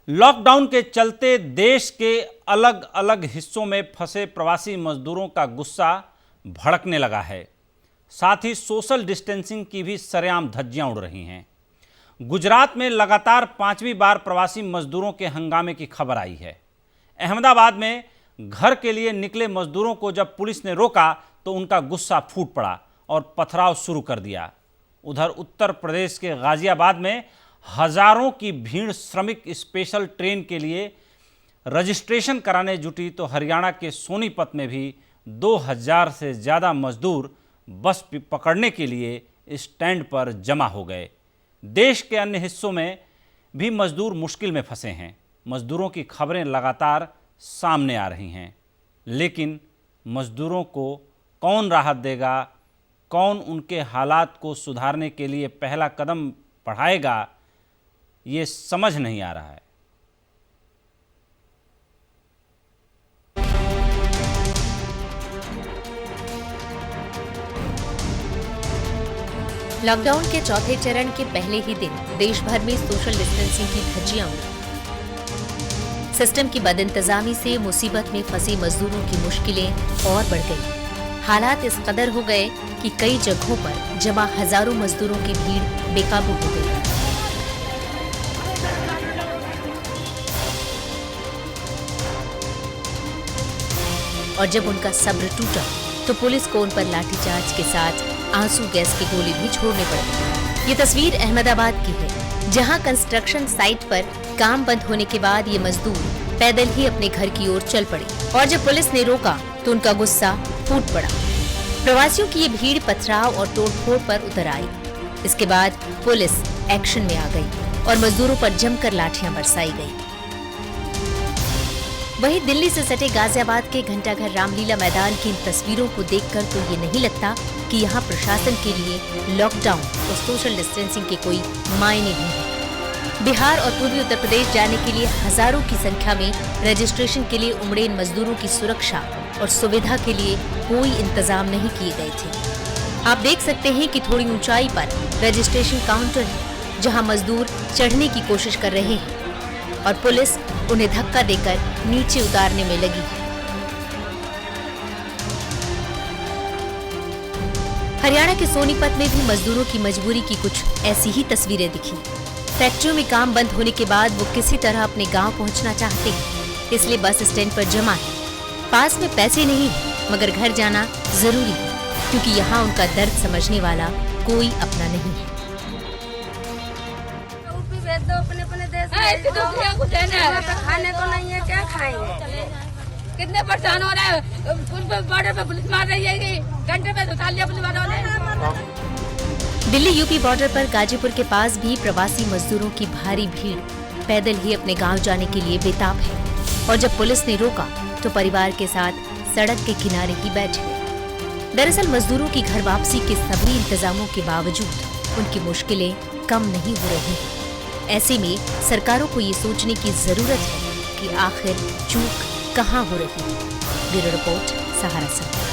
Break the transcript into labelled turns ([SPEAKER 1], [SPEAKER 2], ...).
[SPEAKER 1] Lockdown के चलते देश के अलग अलग हिस्सों में फंसे प्रवासी मजदूरों का गुस्सा भड़कने लगा है। साथ ही सोशल डिस्टेंसिंग की भी सरेआम धज्जियां उड़ रही हैं। गुजरात में लगातार 5वीं बार प्रवासी मजदूरों के हंगामे की खबर आई है। अहमदाबाद में घर के लिए निकले मजदूरों को जब पुलिस ने रोका तो उनका गुस्सा फूट पड़ा और पथराव शुरू कर दिया। उधर उत्तर प्रदेश के गाजियाबाद में हजारों की भीड़ श्रमिक स्पेशल ट्रेन के लिए रजिस्ट्रेशन कराने जुटी तो हरियाणा के सोनीपत में भी 2000 से ज़्यादा मजदूर बस पकड़ने के लिए स्टैंड पर जमा हो गए। देश के अन्य हिस्सों में भी मजदूर मुश्किल में फंसे हैं। मजदूरों की खबरें लगातार सामने आ रही हैं, लेकिन मजदूरों को कौन राहत देगा, कौन उनके हालात को सुधारने के लिए पहला कदम बढ़ाएगा, ये समझ नहीं आ रहा है।
[SPEAKER 2] लॉकडाउन के चौथे चरण के पहले ही दिन देश भर में सोशल डिस्टेंसिंग की धज्जियां उड़ी। सिस्टम की बदइंतजामी से मुसीबत में फंसे मजदूरों की मुश्किलें और बढ़ गई। हालात इस कदर हो गए कि कई जगहों पर जमा हजारों मजदूरों की भीड़ बेकाबू हो गई। और जब उनका सब्र टूटा तो पुलिस को उन पर लाठीचार्ज के साथ आंसू गैस की गोली भी छोड़ने पड़ी। ये तस्वीर अहमदाबाद की है, जहां कंस्ट्रक्शन साइट पर काम बंद होने के बाद ये मजदूर पैदल ही अपने घर की ओर चल पड़े और जब पुलिस ने रोका तो उनका गुस्सा फूट पड़ा। प्रवासियों की ये भीड़ पथराव और तोड़फोड़ पर उतर आई। इसके बाद पुलिस एक्शन में आ गई और मजदूरों पर जमकर लाठियां बरसाई गई। वहीं दिल्ली से सटे गाजियाबाद के घंटाघर रामलीला मैदान की इन तस्वीरों को देखकर तो ये नहीं लगता कि यहाँ प्रशासन के लिए लॉकडाउन और सोशल डिस्टेंसिंग के कोई मायने नहीं है। बिहार और पूर्वी उत्तर प्रदेश जाने के लिए हजारों की संख्या में रजिस्ट्रेशन के लिए उमड़े इन मजदूरों की सुरक्षा और सुविधा के लिए कोई इंतजाम नहीं किए गए थे। आप देख सकते हैं कि थोड़ी ऊंचाई पर रजिस्ट्रेशन काउंटर है, जहाँ मजदूर चढ़ने की कोशिश कर रहे हैं और पुलिस उन्हें धक्का देकर नीचे उतारने में लगी है। हरियाणा के सोनीपत में भी मजदूरों की मजबूरी की कुछ ऐसी ही तस्वीरें दिखी। फैक्ट्रियों में काम बंद होने के बाद वो किसी तरह अपने गांव पहुंचना चाहते हैं, इसलिए बस स्टैंड पर जमा है। पास में पैसे नहीं है, मगर घर जाना जरूरी है, क्योंकि यहाँ उनका दर्द समझने वाला कोई अपना नहीं है।
[SPEAKER 3] खाने को नहीं है, क्या खाएंगे?
[SPEAKER 4] कितने परेशान हो रहे हैं। बॉर्डर पे पुलिस मार रही है, घंटे पे उतार लिया पुलिस वालों ने।
[SPEAKER 2] दिल्ली यूपी बॉर्डर पर गाजीपुर के पास भी प्रवासी मजदूरों की भारी भीड़ पैदल ही अपने गांव जाने के लिए बेताब है और जब पुलिस ने रोका तो परिवार के साथ सड़क के किनारे ही बैठ गए। दरअसल मजदूरों की घर वापसी के सभी इंतजामों के बावजूद उनकी मुश्किलें कम नहीं हो रही हैं। ऐसे में सरकारों को ये सोचने की जरूरत है कि आखिर चूक कहाँ हो रही है। ब्यूरो रिपोर्ट, सहारा समाचार।